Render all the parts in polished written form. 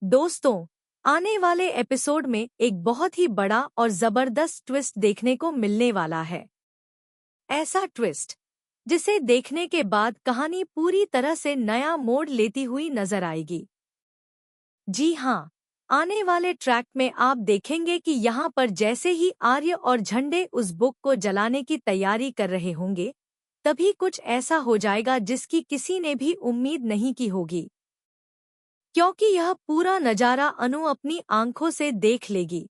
दोस्तों, आने वाले एपिसोड में एक बहुत ही बड़ा और जबरदस्त ट्विस्ट देखने को मिलने वाला है। ऐसा ट्विस्ट जिसे देखने के बाद कहानी पूरी तरह से नया मोड़ लेती हुई नजर आएगी। जी हाँ, आने वाले ट्रैक में आप देखेंगे कि यहाँ पर जैसे ही आर्य और झंडे उस बुक को जलाने की तैयारी कर रहे होंगे, तभी कुछ ऐसा हो जाएगा जिसकी किसी ने भी उम्मीद नहीं की होगी। क्योंकि यह पूरा नजारा अनु अपनी आंखों से देख लेगी।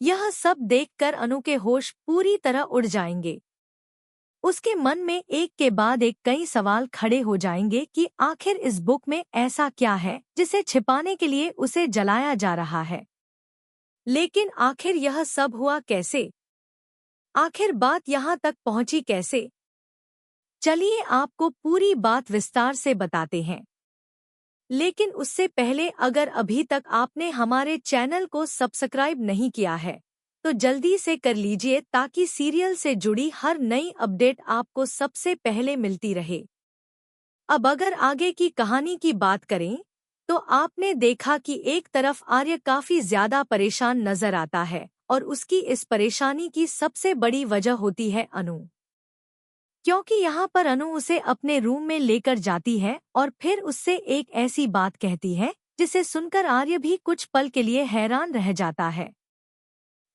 यह सब देखकर अनु के होश पूरी तरह उड़ जाएंगे। उसके मन में एक के बाद एक कई सवाल खड़े हो जाएंगे कि आखिर इस बुक में ऐसा क्या है जिसे छिपाने के लिए उसे जलाया जा रहा है। लेकिन आखिर यह सब हुआ कैसे? आखिर बात यहाँ तक पहुंची कैसे? चलिए आपको पूरी बात विस्तार से बताते हैं। लेकिन उससे पहले अगर अभी तक आपने हमारे चैनल को सब्सक्राइब नहीं किया है तो जल्दी से कर लीजिए ताकि सीरियल से जुड़ी हर नई अपडेट आपको सबसे पहले मिलती रहे। अब अगर आगे की कहानी की बात करें तो आपने देखा कि एक तरफ आर्य काफी ज्यादा परेशान नजर आता है और उसकी इस परेशानी की सबसे बड़ी वजह होती है अनु। क्योंकि यहाँ पर अनु उसे अपने रूम में लेकर जाती है और फिर उससे एक ऐसी बात कहती है जिसे सुनकर आर्य भी कुछ पल के लिए हैरान रह जाता है।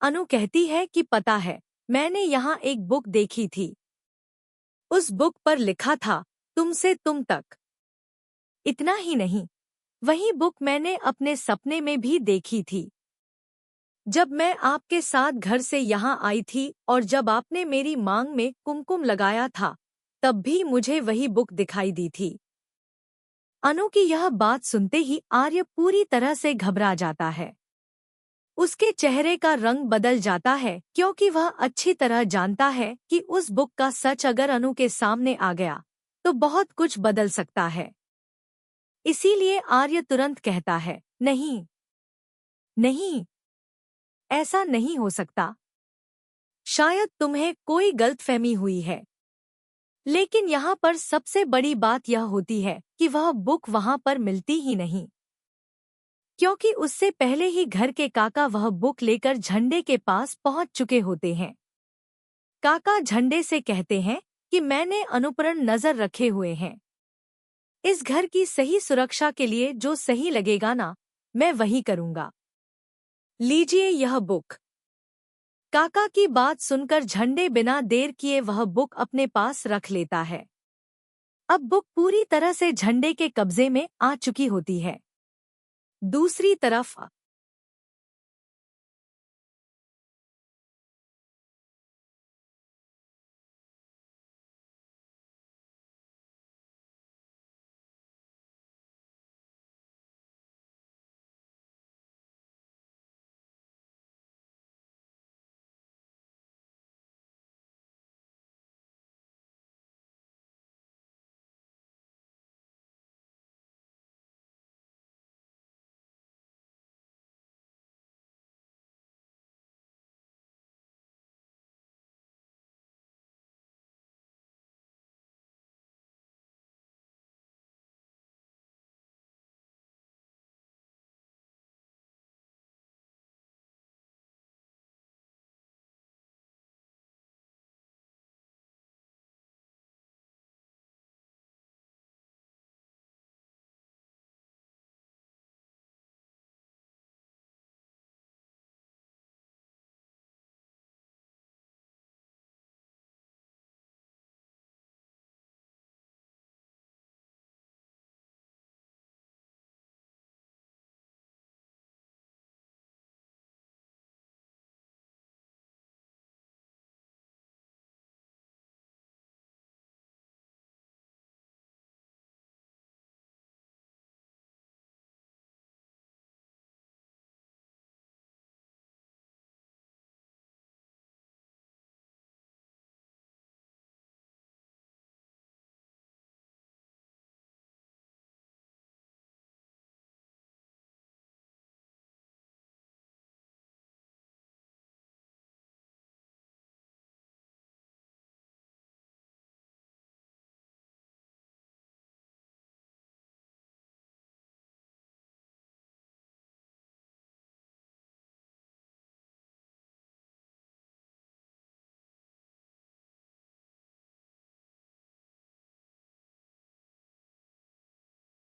अनु कहती है कि पता है, मैंने यहाँ एक बुक देखी थी। उस बुक पर लिखा था तुमसे तुम तक। इतना ही नहीं, वही बुक मैंने अपने सपने में भी देखी थी। जब मैं आपके साथ घर से यहाँ आई थी और जब आपने मेरी मांग में कुमकुम लगाया था, तब भी मुझे वही बुक दिखाई दी थी। अनु की यह बात सुनते ही आर्य पूरी तरह से घबरा जाता है। उसके चेहरे का रंग बदल जाता है क्योंकि वह अच्छी तरह जानता है कि उस बुक का सच अगर अनु के सामने आ गया तो बहुत कुछ बदल सकता है। इसीलिए आर्य तुरंत कहता है, नहीं नहीं, ऐसा नहीं हो सकता। शायद तुम्हें कोई गलतफहमी हुई है। लेकिन यहाँ पर सबसे बड़ी बात यह होती है कि वह बुक वहाँ पर मिलती ही नहीं, क्योंकि उससे पहले ही घर के काका वह बुक लेकर झंडे के पास पहुँच चुके होते हैं। काका झंडे से कहते हैं कि मैंने अनुपरण नजर रखे हुए हैं। इस घर की सही सुरक्षा के लिए जो सही लगेगा ना, मैं वही करूँगा। लीजिए यह बुक। काका की बात सुनकर झंडे बिना देर किए वह बुक अपने पास रख लेता है। अब बुक पूरी तरह से झंडे के कब्जे में आ चुकी होती है। दूसरी तरफ